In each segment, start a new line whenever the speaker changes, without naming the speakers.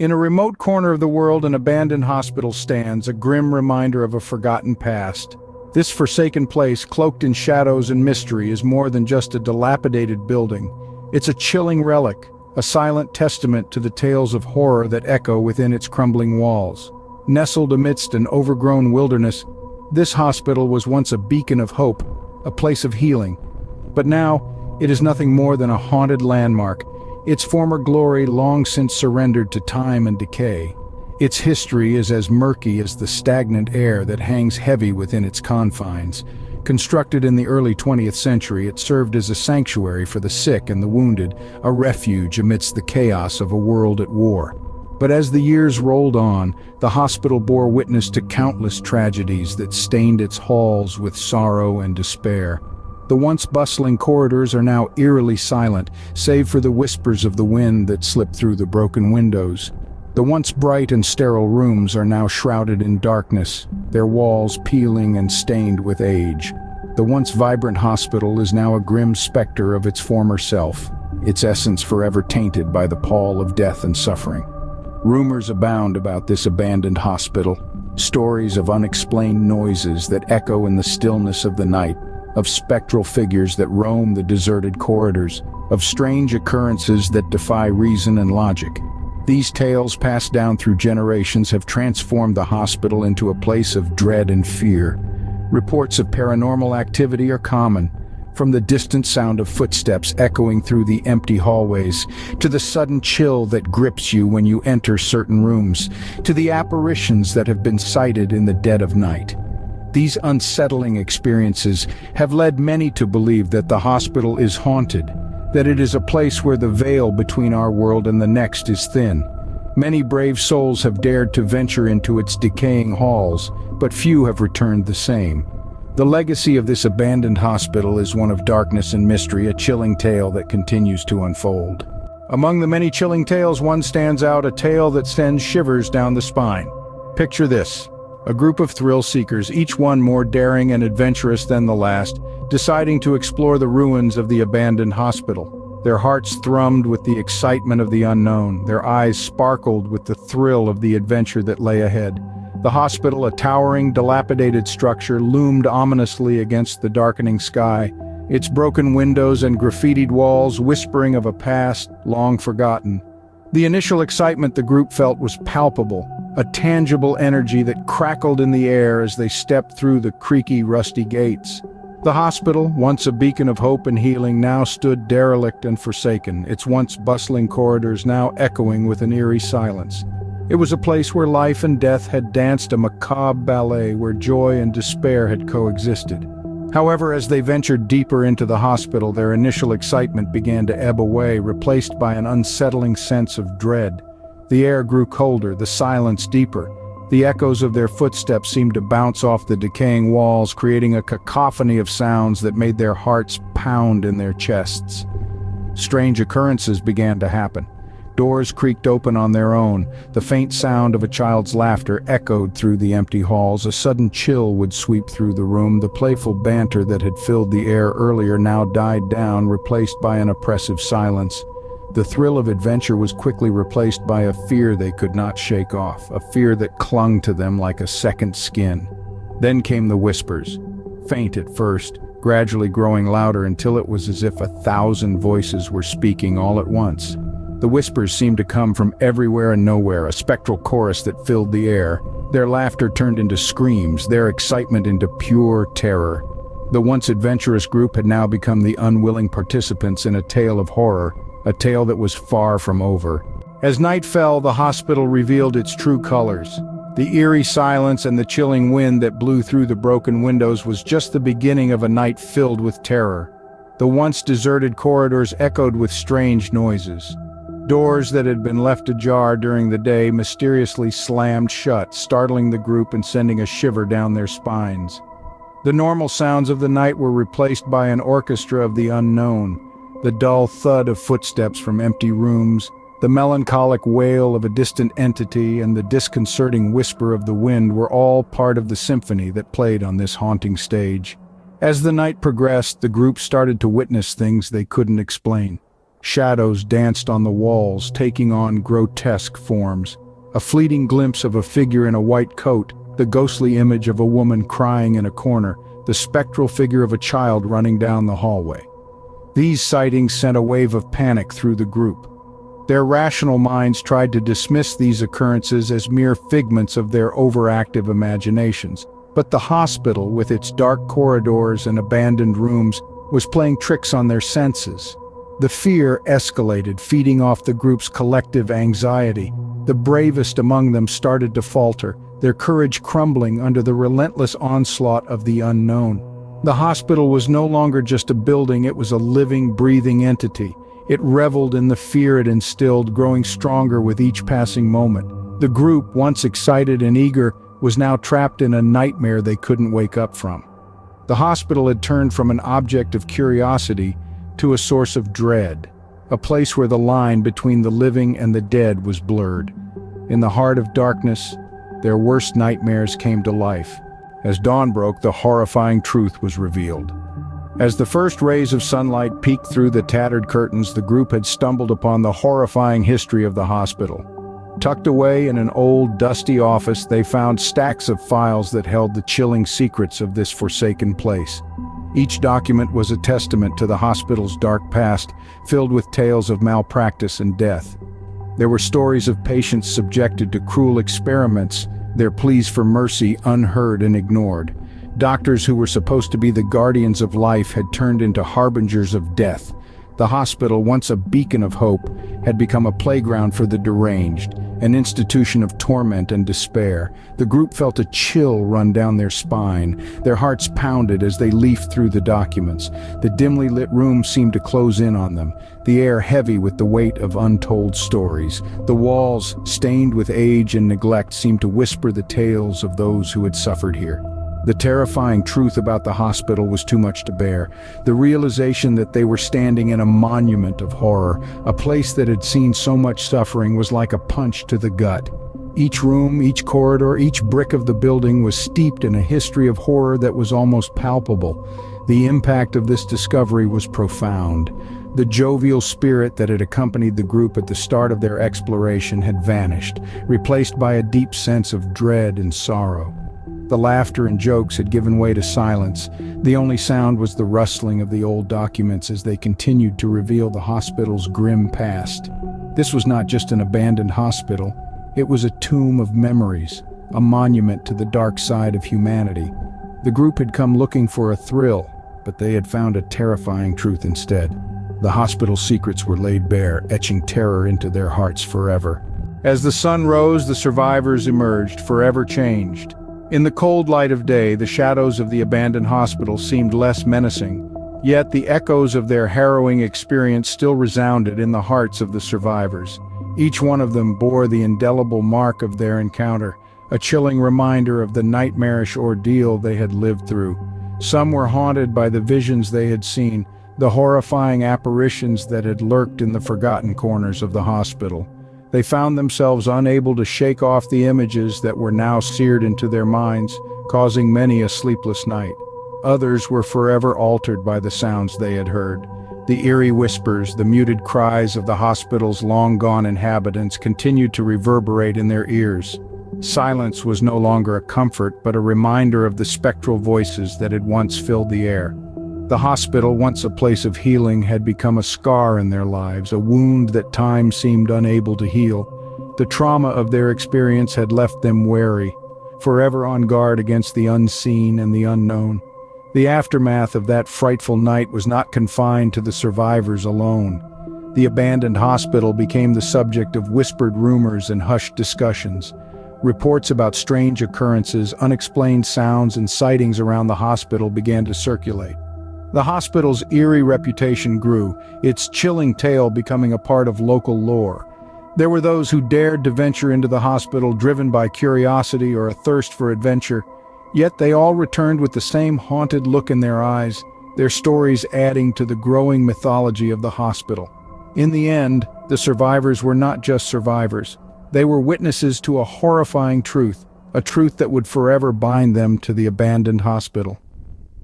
In a remote corner of the world, an abandoned hospital stands, a grim reminder of a forgotten past. This forsaken place, cloaked in shadows and mystery, is more than just a dilapidated building. It's a chilling relic, a silent testament to the tales of horror that echo within its crumbling walls. Nestled amidst an overgrown wilderness, this hospital was once a beacon of hope, a place of healing. But now, it is nothing more than a haunted landmark, its former glory long since surrendered to time and decay. Its history is as murky as the stagnant air that hangs heavy within its confines. Constructed in the early 20th century, it served as a sanctuary for the sick and the wounded, a refuge amidst the chaos of a world at war. But as the years rolled on, the hospital bore witness to countless tragedies that stained its halls with sorrow and despair. The once bustling corridors are now eerily silent, save for the whispers of the wind that slip through the broken windows. The once bright and sterile rooms are now shrouded in darkness, their walls peeling and stained with age. The once vibrant hospital is now a grim specter of its former self, its essence forever tainted by the pall of death and suffering. Rumors abound about this abandoned hospital, stories of unexplained noises that echo in the stillness of the night, of spectral figures that roam the deserted corridors, of strange occurrences that defy reason and logic. These tales, passed down through generations, have transformed the hospital into a place of dread and fear. Reports of paranormal activity are common, from the distant sound of footsteps echoing through the empty hallways, to the sudden chill that grips you when you enter certain rooms, to the apparitions that have been sighted in the dead of night. These unsettling experiences have led many to believe that the hospital is haunted, that it is a place where the veil between our world and the next is thin. Many brave souls have dared to venture into its decaying halls, but few have returned the same. The legacy of this abandoned hospital is one of darkness and mystery, a chilling tale that continues to unfold. Among the many chilling tales, one stands out, a tale that sends shivers down the spine. Picture this: a group of thrill seekers, each one more daring and adventurous than the last, deciding to explore the ruins of the abandoned hospital. Their hearts thrummed with the excitement of the unknown, their eyes sparkled with the thrill of the adventure that lay ahead. The hospital, a towering, dilapidated structure, loomed ominously against the darkening sky, its broken windows and graffitied walls whispering of a past long forgotten. The initial excitement the group felt was palpable, a tangible energy that crackled in the air as they stepped through the creaky, rusty gates. The hospital, once a beacon of hope and healing, now stood derelict and forsaken, its once bustling corridors now echoing with an eerie silence. It was a place where life and death had danced a macabre ballet, where joy and despair had coexisted. However, as they ventured deeper into the hospital, their initial excitement began to ebb away, replaced by an unsettling sense of dread. The air grew colder, the silence deeper. The echoes of their footsteps seemed to bounce off the decaying walls, creating a cacophony of sounds that made their hearts pound in their chests. Strange occurrences began to happen. Doors creaked open on their own. The faint sound of a child's laughter echoed through the empty halls. A sudden chill would sweep through the room. The playful banter that had filled the air earlier now died down, replaced by an oppressive silence. The thrill of adventure was quickly replaced by a fear they could not shake off, a fear that clung to them like a second skin. Then came the whispers, faint at first, gradually growing louder until it was as if 1,000 voices were speaking all at once. The whispers seemed to come from everywhere and nowhere, a spectral chorus that filled the air. Their laughter turned into screams, their excitement into pure terror. The once adventurous group had now become the unwilling participants in a tale of horror, a tale that was far from over. As night fell, the hospital revealed its true colors. The eerie silence and the chilling wind that blew through the broken windows was just the beginning of a night filled with terror. The once deserted corridors echoed with strange noises. Doors that had been left ajar during the day mysteriously slammed shut, startling the group and sending a shiver down their spines. The normal sounds of the night were replaced by an orchestra of the unknown. The dull thud of footsteps from empty rooms, the melancholic wail of a distant entity, and the disconcerting whisper of the wind were all part of the symphony that played on this haunting stage. As the night progressed, the group started to witness things they couldn't explain. Shadows danced on the walls, taking on grotesque forms. A fleeting glimpse of a figure in a white coat, the ghostly image of a woman crying in a corner, the spectral figure of a child running down the hallway. These sightings sent a wave of panic through the group. Their rational minds tried to dismiss these occurrences as mere figments of their overactive imaginations. But the hospital, with its dark corridors and abandoned rooms, was playing tricks on their senses. The fear escalated, feeding off the group's collective anxiety. The bravest among them started to falter, their courage crumbling under the relentless onslaught of the unknown. The hospital was no longer just a building, it was a living, breathing entity. It reveled in the fear it instilled, growing stronger with each passing moment. The group, once excited and eager, was now trapped in a nightmare they couldn't wake up from. The hospital had turned from an object of curiosity to a source of dread, a place where the line between the living and the dead was blurred. In the heart of darkness, their worst nightmares came to life. As dawn broke, the horrifying truth was revealed. As the first rays of sunlight peeked through the tattered curtains, the group had stumbled upon the horrifying history of the hospital. Tucked away in an old, dusty office, they found stacks of files that held the chilling secrets of this forsaken place. Each document was a testament to the hospital's dark past, filled with tales of malpractice and death. There were stories of patients subjected to cruel experiments, their pleas for mercy unheard and ignored. Doctors who were supposed to be the guardians of life had turned into harbingers of death. The hospital, once a beacon of hope, had become a playground for the deranged, an institution of torment and despair. The group felt a chill run down their spine. Their hearts pounded as they leafed through the documents. The dimly lit room seemed to close in on them, the air heavy with the weight of untold stories. The walls, stained with age and neglect, seemed to whisper the tales of those who had suffered here. The terrifying truth about the hospital was too much to bear. The realization that they were standing in a monument of horror, a place that had seen so much suffering, was like a punch to the gut. Each room, each corridor, each brick of the building was steeped in a history of horror that was almost palpable. The impact of this discovery was profound. The jovial spirit that had accompanied the group at the start of their exploration had vanished, replaced by a deep sense of dread and sorrow. The laughter and jokes had given way to silence. The only sound was the rustling of the old documents as they continued to reveal the hospital's grim past. This was not just an abandoned hospital. It was a tomb of memories, a monument to the dark side of humanity. The group had come looking for a thrill, but they had found a terrifying truth instead. The hospital's secrets were laid bare, etching terror into their hearts forever. As the sun rose, the survivors emerged, forever changed. In the cold light of day, the shadows of the abandoned hospital seemed less menacing, yet the echoes of their harrowing experience still resounded in the hearts of the survivors. Each one of them bore the indelible mark of their encounter, a chilling reminder of the nightmarish ordeal they had lived through. Some were haunted by the visions they had seen, the horrifying apparitions that had lurked in the forgotten corners of the hospital. They found themselves unable to shake off the images that were now seared into their minds, causing many a sleepless night. Others were forever altered by the sounds they had heard. The eerie whispers, the muted cries of the hospital's long-gone inhabitants continued to reverberate in their ears. Silence was no longer a comfort, but a reminder of the spectral voices that had once filled the air. The hospital, once a place of healing, had become a scar in their lives, a wound that time seemed unable to heal. The trauma of their experience had left them wary, forever on guard against the unseen and the unknown. The aftermath of that frightful night was not confined to the survivors alone. The abandoned hospital became the subject of whispered rumors and hushed discussions. Reports about strange occurrences, unexplained sounds, and sightings around the hospital began to circulate. The hospital's eerie reputation grew, its chilling tale becoming a part of local lore. There were those who dared to venture into the hospital driven by curiosity or a thirst for adventure, yet they all returned with the same haunted look in their eyes, their stories adding to the growing mythology of the hospital. In the end, the survivors were not just survivors. They were witnesses to a horrifying truth, a truth that would forever bind them to the abandoned hospital.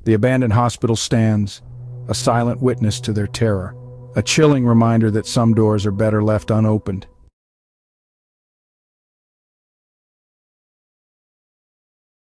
The abandoned hospital stands, a silent witness to their terror, a chilling reminder that some doors are better left unopened.